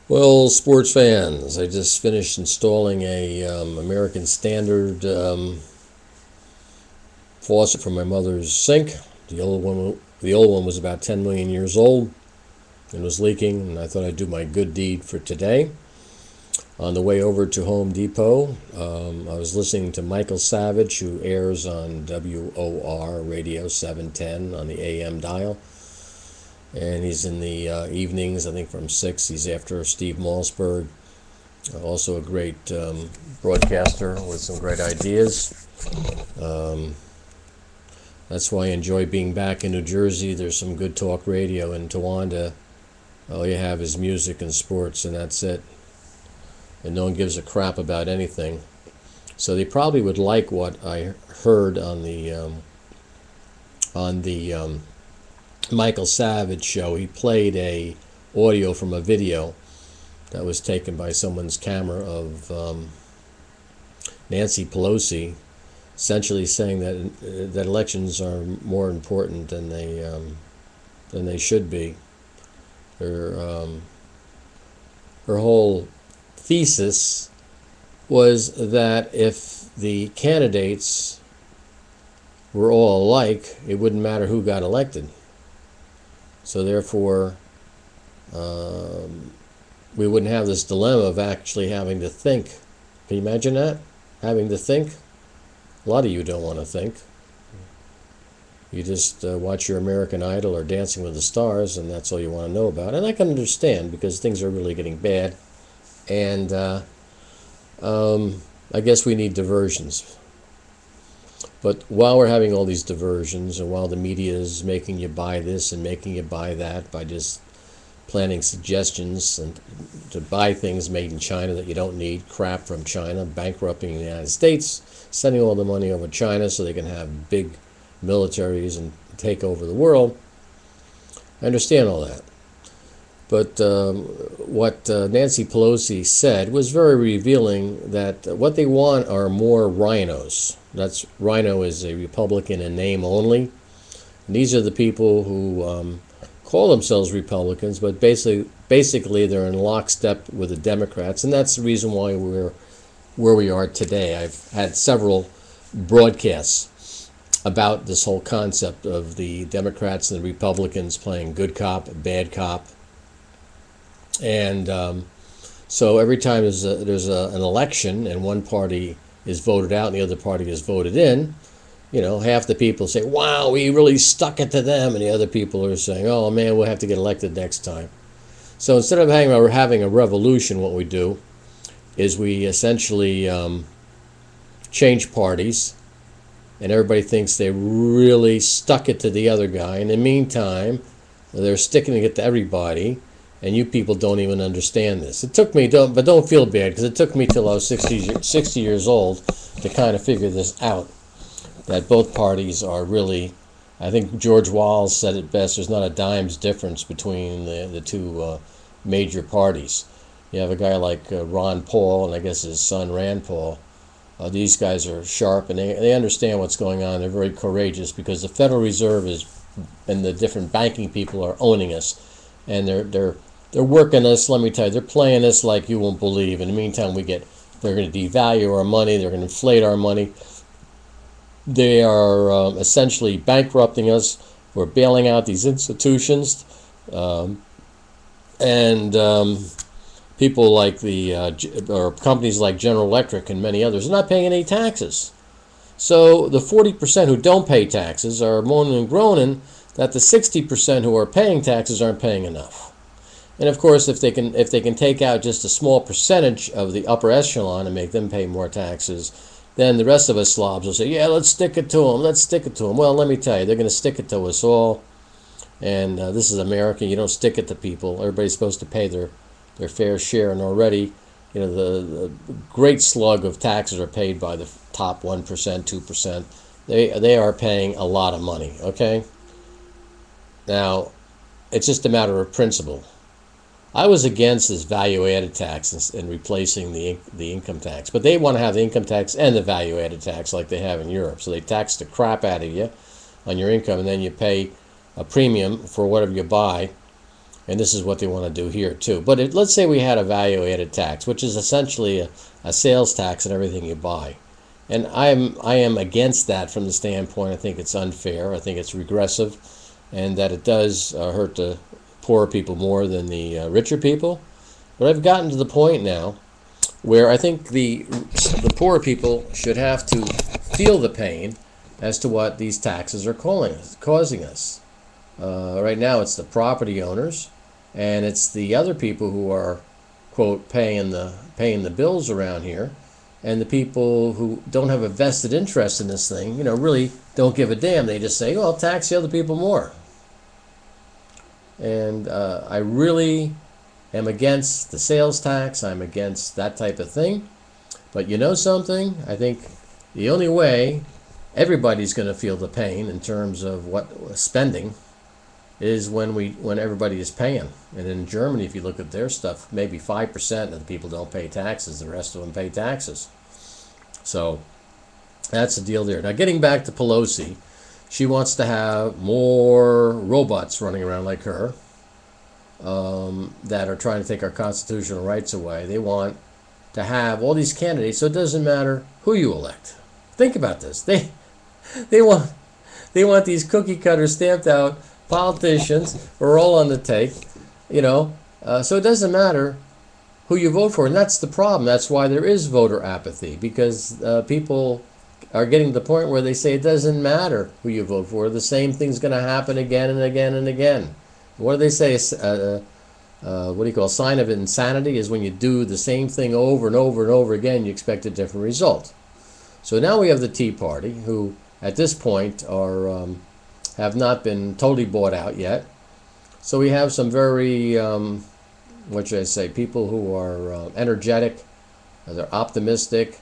Well, sports fans, I just finished installing a American Standard faucet for my mother's sink. The old one was about 10 million years old and was leaking, and I thought I'd do my good deed for today. On the way over to Home Depot, I was listening to Michael Savage, who airs on WOR Radio 710 on the AM dial. And he's in the evenings, I think from 6. He's after Steve Malsberg, also a great broadcaster with some great ideas. Um, that's why I enjoy being back in New Jersey. There's some good talk radio. In Towanda, all you have is music and sports, and that's it. And no one gives a crap about anything. So they probably would like what I heard on the Michael Savage show. He played a audio from a video that was taken by someone's camera of Nancy Pelosi, essentially saying that elections are more important than they should be. Her whole thesis was that if the candidates were all alike, it wouldn't matter who got elected. So therefore, we wouldn't have this dilemma of actually having to think. Can you imagine that? Having to think? A lot of you don't want to think. You just watch your American Idol or Dancing with the Stars, and that's all you want to know about. And I can understand, because things are really getting bad. And I guess we need diversions. But while we're having all these diversions, and while the media is making you buy this and making you buy that by just planting suggestions and to buy things made in China that you don't need, crap from China, bankrupting the United States, sending all the money over to China so they can have big militaries and take over the world, I understand all that. But what Nancy Pelosi said was very revealing, that what they want are more rhinos. Rhino is a Republican in name only. And these are the people who call themselves Republicans, but basically they're in lockstep with the Democrats, and that's the reason why we're where we are today. I've had several broadcasts about this whole concept of the Democrats and the Republicans playing good cop, bad cop. And so every time there's an election and one party is voted out and the other party is voted in, half the people say, wow, we really stuck it to them. And the other people are saying, oh, man, we'll have to get elected next time. So instead of having a revolution, what we do is we essentially change parties, and everybody thinks they really stuck it to the other guy. In the meantime, they're sticking it to everybody. And you people don't even understand this. It took me, but don't feel bad, because it took me till I was 60 years old to kind of figure this out, that both parties are really, I think George Wallace said it best, there's not a dime's difference between the two major parties. You have a guy like Ron Paul, and I guess his son Rand Paul. These guys are sharp, and they understand what's going on. They're very courageous, because the Federal Reserve and the different banking people are owning us, and they're working us. Let me tell you, they're playing us like you won't believe. In the meantime, they're going to devalue our money. They're going to inflate our money. They are essentially bankrupting us. We're bailing out these institutions, and people like or companies like General Electric and many others are not paying any taxes. So the 40% who don't pay taxes are moaning and groaning that the 60% who are paying taxes aren't paying enough. And of course, if they can take out just a small percentage of the upper echelon and make them pay more taxes, then the rest of us slobs will say, yeah, let's stick it to them, let's stick it to them. Well, let me tell you, they're going to stick it to us all. And this is America. You don't stick it to people. Everybody's supposed to pay their fair share. And already, the great slug of taxes are paid by the top 1%, 2%. They are paying a lot of money, okay? Now, it's just a matter of principle. I was against this value-added tax and replacing the income tax. But they want to have the income tax and the value-added tax like they have in Europe. So they tax the crap out of you on your income, and then you pay a premium for whatever you buy And this is what they want to do here too. But let's say we had a value-added tax, which is essentially a sales tax on everything you buy. And I am against that from the standpoint. I think it's unfair. I think it's regressive, and that it does hurt the poorer people more than the richer people. But I've gotten to the point now where I think the poorer people should have to feel the pain as to what these taxes are causing us. Right now, it's the property owners, and it's the other people who are, quote, paying the bills around here, and the people who don't have a vested interest in this thing, really don't give a damn. They just say, "Oh, I'll tax the other people more." And I really am against the sales tax. I'm against that type of thing. But you know something? I think the only way everybody's going to feel the pain in terms of what spending is when everybody is paying. And in Germany, if you look at their stuff, maybe 5% of the people don't pay taxes. The rest of them pay taxes. So that's the deal there. Now, getting back to Pelosi, she wants to have more robots running around like her that are trying to take our constitutional rights away. They want to have all these candidates, so it doesn't matter who you elect. Think about this. They want these cookie cutter stamped out politicians who are all on the take, so it doesn't matter who you vote for, and that's the problem. That's why there is voter apathy, because people are getting to the point where they say it doesn't matter who you vote for. The same thing's going to happen again and again and again. What do they say? What do you call a sign of insanity is when you do the same thing over and over and over again, you expect a different result. So now we have the Tea Party, who at this point have not been totally bought out yet. So we have some very, what should I say, people who are energetic, they're optimistic,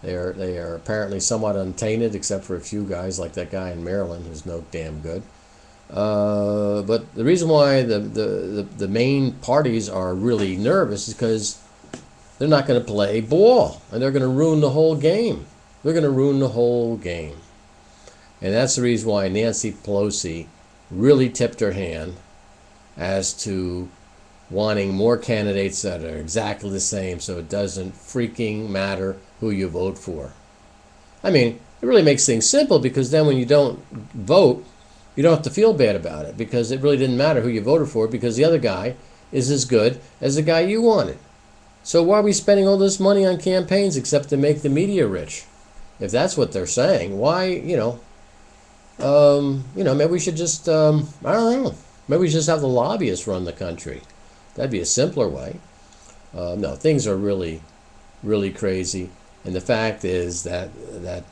they are apparently somewhat untainted, except for a few guys like that guy in Maryland who's no damn good. But the reason why the main parties are really nervous is because they're not going to play ball, and they're going to ruin the whole game. They're going to ruin the whole game. And that's the reason why Nancy Pelosi really tipped her hand as to wanting more candidates that are exactly the same, so it doesn't freaking matter who you vote for. I mean, it really makes things simple, because then when you don't vote, you don't have to feel bad about it, because it really didn't matter who you voted for, because the other guy is as good as the guy you wanted. So why are we spending all this money on campaigns except to make the media rich? If that's what they're saying, why, maybe we should just, I don't know, maybe we should just have the lobbyists run the country. That'd be a simpler way. No, things are really, really crazy. And the fact is that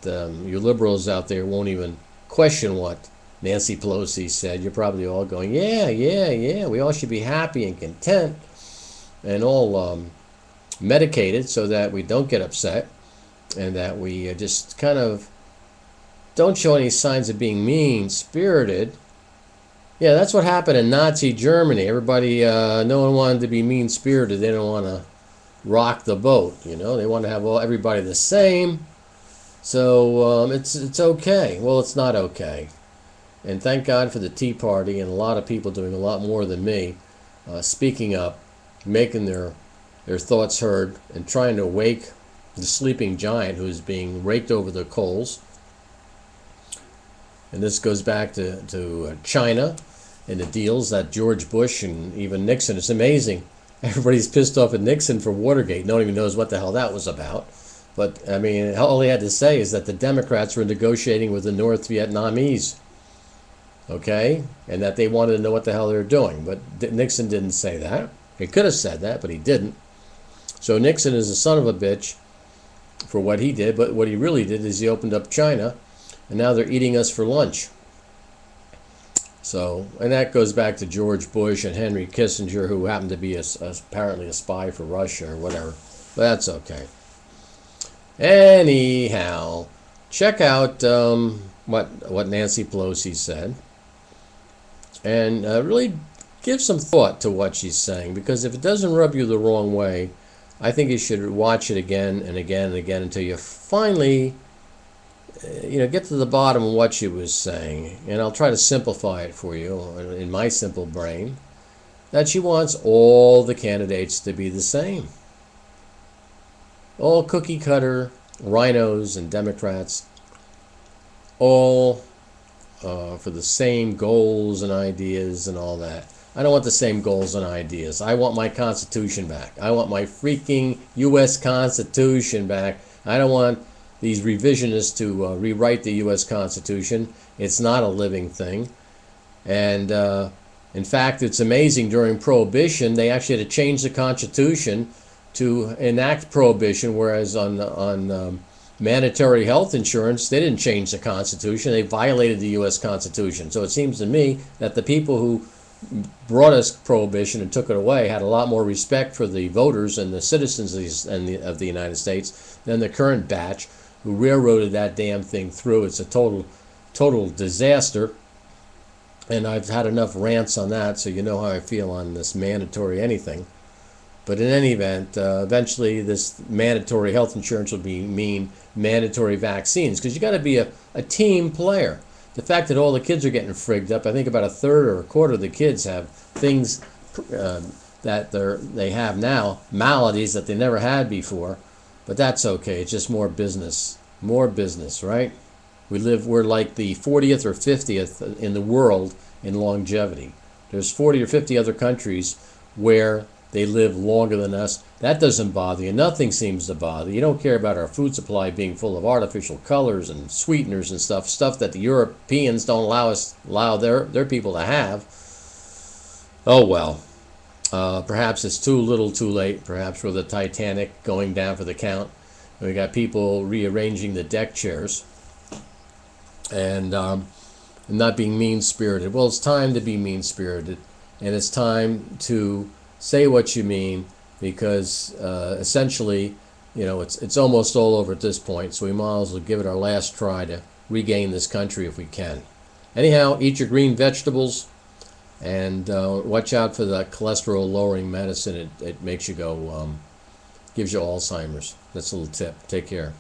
you liberals out there won't even question what Nancy Pelosi said. You're probably all going, yeah, we all should be happy and content and all medicated so that we don't get upset and that we just kind of don't show any signs of being mean-spirited. Yeah, that's what happened in Nazi Germany. Everybody, no one wanted to be mean-spirited. They don't want to rock the boat, They want to have everybody the same. So it's okay. Well, it's not okay. And thank God for the Tea Party and a lot of people doing a lot more than me, speaking up, making their thoughts heard, and trying to wake the sleeping giant who is being raked over the coals. And this goes back to China and the deals that George Bush and even Nixon. It's amazing. Everybody's pissed off at Nixon for Watergate. No one even knows what the hell that was about. But, I mean, all he had to say is that the Democrats were negotiating with the North Vietnamese. Okay? And that they wanted to know what the hell they were doing. But Nixon didn't say that. He could have said that, but he didn't. So Nixon is a son of a bitch for what he did. But what he really did is he opened up China. And now they're eating us for lunch. So, and that goes back to George Bush and Henry Kissinger, who happened to be apparently a spy for Russia or whatever. But that's okay. Anyhow, check out what Nancy Pelosi said. And really give some thought to what she's saying. Because if it doesn't rub you the wrong way, I think you should watch it again and again and again until you finally get to the bottom of what she was saying. And I'll try to simplify it for you in my simple brain. that she wants all the candidates to be the same. All cookie cutter rhinos and Democrats, all for the same goals and ideas and all that. I don't want the same goals and ideas. I want my Constitution back. I want my freaking U.S. Constitution back. I don't want these revisionists to rewrite the U.S. Constitution. It's not a living thing. And in fact, it's amazing, during Prohibition, they actually had to change the Constitution to enact Prohibition, whereas on mandatory health insurance, they didn't change the Constitution. They violated the U.S. Constitution. So it seems to me that the people who brought us Prohibition and took it away had a lot more respect for the voters and the citizens of the United States than the current batch who railroaded that damn thing through. It's a total disaster. And I've had enough rants on that, so you know how I feel on this mandatory anything. But in any event, eventually this mandatory health insurance will mean mandatory vaccines, because you got to be a team player. The fact that all the kids are getting frigged up, I think about a third or a quarter of the kids have things that they have now, maladies that they never had before. But that's okay. It's just more business, right? We're like the 40th or 50th in the world in longevity. There's 40 or 50 other countries where they live longer than us. That doesn't bother you. Nothing seems to bother you. You don't care about our food supply being full of artificial colors and sweeteners and stuff that the Europeans don't allow their people to have. Oh well. Perhaps it's too little too late. Perhaps we're the Titanic going down for the count. And we got people rearranging the deck chairs and not being mean-spirited. Well, it's time to be mean-spirited, and it's time to say what you mean, because essentially, you know, it's almost all over at this point, so we might as well give it our last try to regain this country if we can. Anyhow, eat your green vegetables, and watch out for that cholesterol-lowering medicine. It makes you go, gives you Alzheimer's. That's a little tip. Take care.